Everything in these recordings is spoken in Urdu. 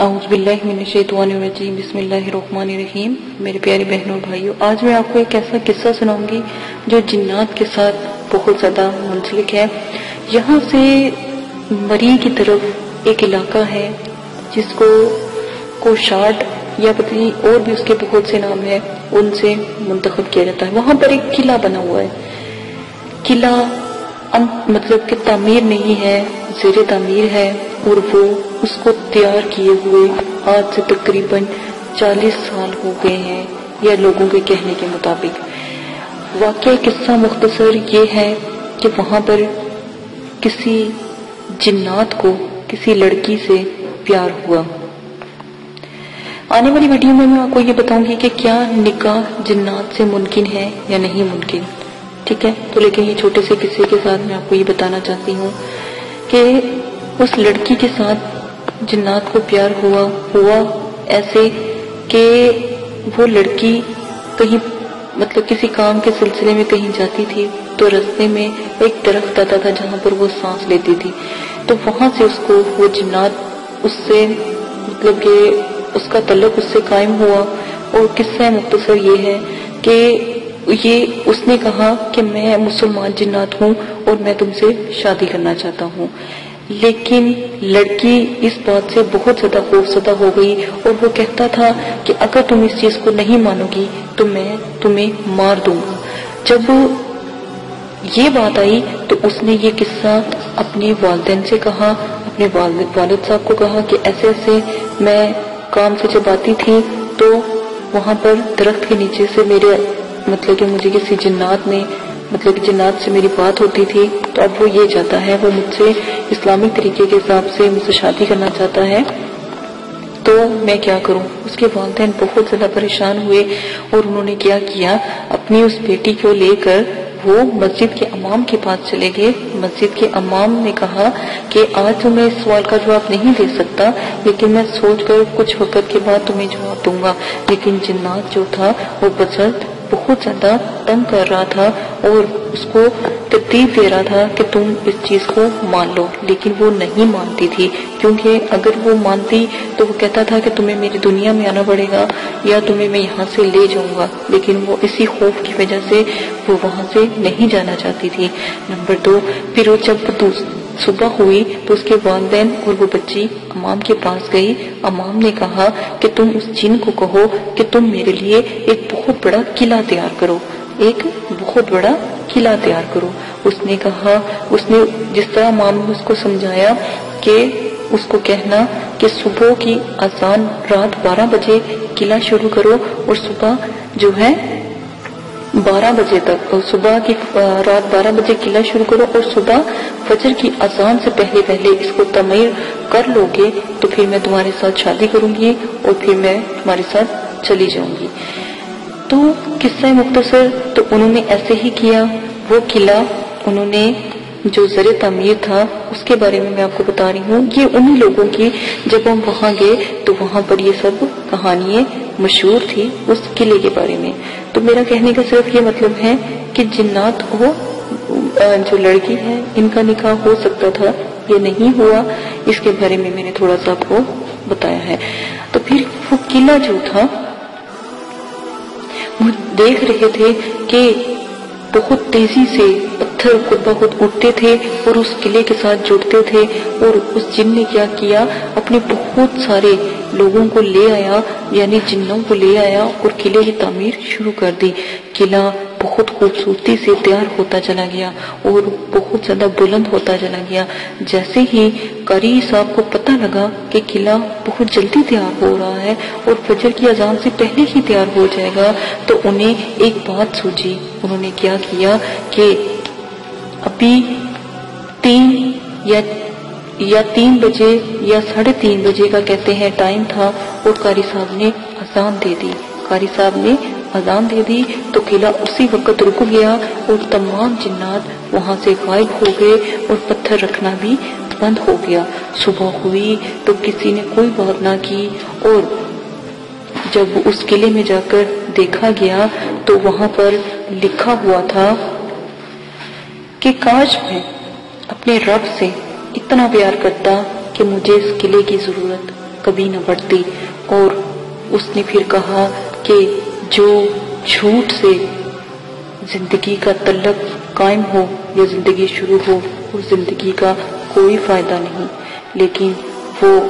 اعوذ باللہ من الشیطان الرجیم بسم اللہ الرحمن الرحیم۔ میرے پیارے بہنوں اور بھائیوں، آج میں آپ کو ایک ایسا قصہ سناؤں گی جو جنات کے ساتھ بہت زیادہ منسلک ہے۔ یہاں سے مری کی طرف ایک علاقہ ہے جس کو کوشاٹ یا پتہ نہیں اور بھی اس کے بہت سے نام ہیں، ان سے منتخب کیا جاتا ہے۔ وہاں پر ایک قلعہ بنا ہوا ہے۔ قلعہ مطلب کہ تعمیر نہیں ہے، زیر تعمیر ہے، اور وہ اس کو تیار کیے ہوئے آج سے تقریباً 40 سال ہو گئے ہیں، یا لوگوں کے کہنے کے مطابق۔ واقعہ قصہ مختصر یہ ہے کہ وہاں پر کسی جنات کو کسی لڑکی سے پیار ہوا۔ آنے والی ویڈیو میں آپ کو یہ بتاؤں گی کہ کیا نکاح جنات سے ممکن ہے یا نہیں ممکن، ٹھیک ہے؟ تو لیکن یہ چھوٹے سے قصے کے ساتھ میں آپ کو یہ بتانا چاہتی ہوں کہ اس لڑکی کے ساتھ جنات کو پیار ہوا ایسے کہ وہ لڑکی کہیں مطلب کسی کام کے سلسلے میں کہیں جاتی تھی تو راستے میں ایک درخت آتا تھا جہاں پر وہ سانس لیتی تھی، تو وہاں سے اس کو وہ جنات اس سے مطلب کہ اس کا تعلق اس سے قائم ہوا۔ اور قصہ مختصر یہ ہے کہ اس نے کہا کہ میں مسلمان جنات ہوں اور میں تم سے شادی کرنا چاہتا ہوں، لیکن لڑکی اس بات سے بہت زیادہ خوفزدہ ہو گئی اور وہ کہتا تھا کہ اگر تم اس چیز کو نہیں مانو گی تو میں تمہیں مار دوں گا۔ جب یہ بات آئی تو اس نے یہ قصہ اپنے والدین سے کہا، اپنے والد صاحب کو کہا کہ ایسے ایسے میں کام سے جب آتی تھی تو وہاں پر درخت کے نیچے سے میرے مطلب کہ مجھے کسی جنات نے مطلب کہ جنات سے میری بات ہوتی تھی، تو اب وہ یہ چاہتا ہے، وہ مجھ سے اسلامک طریقے کے حساب سے مجھ سے شادی کرنا چاہتا ہے، تو میں کیا کروں؟ اس کے والدین بہت زیادہ پریشان ہوئے اور انہوں نے کیا کیا، اپنی اس بیٹی کو لے کر وہ مسجد کے امام کے پاس چلے گئے۔ مسجد کے امام نے کہا کہ آج تو میں اس سوال کا جواب نہیں دے سکتا، لیکن میں سوچ کر کچھ وقت کے بعد تمہیں جواب دوں گا۔ لیکن جنات جو تھا وہ بزرگ بہت زیادہ تنگ کر رہا تھا اور اس کو ترتیب دے رہا تھا کہ تم اس چیز کو مان لو، لیکن وہ نہیں مانتی تھی، کیونکہ اگر وہ مانتی تو وہ کہتا تھا کہ تمہیں میری دنیا میں آنا پڑے گا یا تمہیں میں یہاں سے لے جاؤں گا، لیکن وہ اسی خوف کی وجہ سے وہ وہاں سے نہیں جانا چاہتی تھی۔ نمبر 2، پھر وہ جب صبح ہوئی تو اس کے والدین اور وہ بچی امام کے پاس گئی۔ امام نے کہا کہ تم اس جن کو کہو کہ تم میرے لیے ایک بہت بڑا قلعہ تیار کرو، ایک بہت بڑا قلعہ تیار کرو۔ اس نے کہا، اس نے جس طرح امام نے اس کو سمجھایا کہ اس کو کہنا کہ صبح کی اذان رات 12 بجے قلعہ شروع کرو اور صبح جو ہے 12 بجے تک، صبح کی رات 12 بجے قلعہ شروع کرو اور صبح فجر کی اذان سے پہلے اس کو تعمیر کر لو گے تو پھر میں تمہارے ساتھ شادی کروں گی اور پھر میں تمہارے ساتھ چلی جاؤں گی۔ تو قصہ مختصر تو انہوں نے ایسے ہی کیا۔ وہ قلعہ انہوں نے جو زر تعمیر تھا اس کے بارے میں آپ کو بتا رہی ہوں، یہ انہی لوگوں کی جب ہم وہاں گئے تو وہاں پر یہ سب کہانیاں مشہور تھی اس قلعے کے بارے میں۔ تو میرا کہنے کا صرف یہ مطلب ہے کہ جنات کو جو لڑکی ہے ان کا نکاح ہو سکتا تھا، یہ نہیں ہوا، اس کے بارے میں میں نے تھوڑا سا آپ کو بتایا ہے۔ تو پھر وہ قلعہ جو تھا وہ دیکھ رہے تھے کہ بہت تیزی سے پتھر خود بخود اٹھتے تھے اور اس قلعے کے ساتھ جڑتے تھے، اور اس جن نے کیا کیا، اپنے بہت سارے لوگوں کو لے آیا، یعنی جنوں کو لے آیا اور قلعے کی تعمیر شروع کر دی۔ قلعہ بہت خوبصورتی سے تیار ہوتا چلا گیا اور بہت زیادہ بلند ہوتا چلا گیا۔ جیسے ہی قاری صاحب کو پتہ لگا کہ قلعہ بہت جلدی تیار ہو رہا ہے اور فجر کی اذان سے پہلے ہی تیار ہو جائے گا، تو انہیں ایک بات سوچی۔ انہوں نے کیا کیا کہ ابھی 3 بجے یا 3:30 بجے کا کہتے ہیں ٹائم تھا، اور قاری صاحب نے اذان دے دی۔ قاری صاحب نے اذان دے دی تو قلعہ اسی وقت رک گیا اور تمام جنات وہاں سے غائب ہو گئے اور پتھر رکھنا بھی بند ہو گیا۔ صبح ہوئی تو کسی نے کوئی بات نہ کی، اور جب اس قلعے میں جا کر دیکھا گیا تو وہاں پر لکھا ہوا تھا کہ کاش میں اپنے رب سے اتنا پیار کرتا کہ مجھے اس قلعے کی ضرورت کبھی نہ بڑھتی۔ اور اس نے پھر کہا کہ جو جھوٹ سے زندگی کا تعلق قائم ہو یا زندگی شروع ہو، اس زندگی کا کوئی فائدہ نہیں۔ لیکن وہ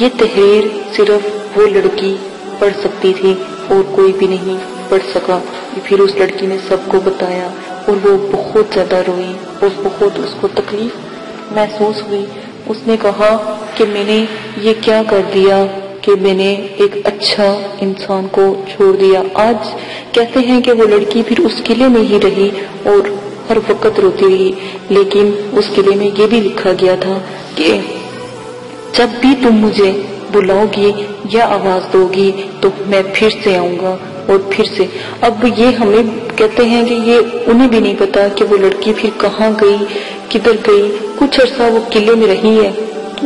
یہ تحریر صرف وہ لڑکی پڑھ سکتی تھی اور کوئی بھی نہیں پڑھ سکا۔ پھر اس لڑکی نے سب کو بتایا اور وہ بہت زیادہ روئی اور بہت اس کو تکلیف محسوس ہوئی۔ اس نے کہا کہ میں نے یہ کیا کر دیا کہ میں نے ایک اچھا انسان کو چھوڑ دیا۔ آج کہتے ہیں کہ وہ لڑکی پھر اس قلعے میں ہی رہی اور ہر وقت روتی رہی، لیکن اس قلعے میں یہ بھی لکھا گیا تھا کہ جب بھی تم مجھے بلاؤ گی یا آواز دو گی تو میں پھر سے آؤں گا اور پھر سے۔ اب یہ ہمیں کہتے ہیں کہ یہ انہیں بھی نہیں پتا کہ وہ لڑکی پھر کہاں گئی، کدھر گئی۔ کچھ عرصہ وہ قلعے میں رہی ہے،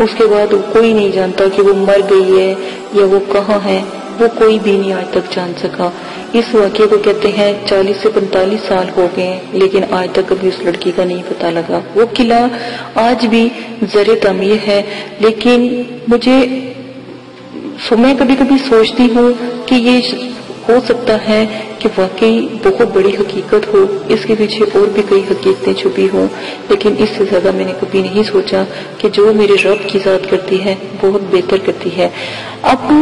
اس کے بعد کوئی نہیں جانتا کہ وہ مر گئی ہے یا وہ کہاں ہے، وہ کوئی بھی نہیں آج تک جان سکا۔ اس واقعے کو کہتے ہیں 40 سے 45 سال ہو گئے ہیں، لیکن آج تک کبھی اس لڑکی کا نہیں پتا لگا۔ وہ قلعہ آج بھی زر تعمیر ہے، لیکن میں کبھی کبھی سوچتی ہوں کہ یہ ہو سکتا ہے کہ واقعی بہت بڑی حقیقت ہو، اس کے پیچھے اور بھی کئی حقیقتیں چھپی ہوں، لیکن اس سے زیادہ میں نے کبھی نہیں سوچا کہ جو میرے رب کی ذات کرتی ہے بہت بہتر کرتی ہے۔ اب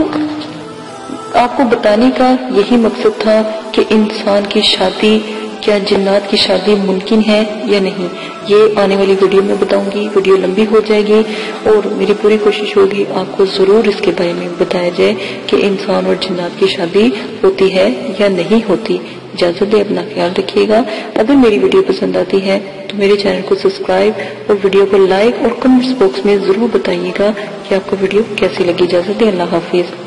آپ کو بتانے کا یہی مقصد تھا کہ انسان کی شادی، کیا جنات کی شادی ممکن ہے یا نہیں، یہ آنے والی ویڈیو میں بتاؤں گی۔ ویڈیو لمبی ہو جائے گی اور میری پوری کوشش ہوگی آپ کو ضرور اس کے بارے میں بتایا جائے کہ انسان اور جنات کی شادی ہوتی ہے یا نہیں ہوتی۔ اجازت دے، اپنا خیال رکھیے گا۔ اگر میری ویڈیو پسند آتی ہے تو میرے چینل کو سبسکرائب اور ویڈیو کو لائک اور کمنٹس باکس میں ضرور بتائیے گا کہ آپ کو ویڈیو کیسی لگی۔ اجازت دے، اللہ حافظ۔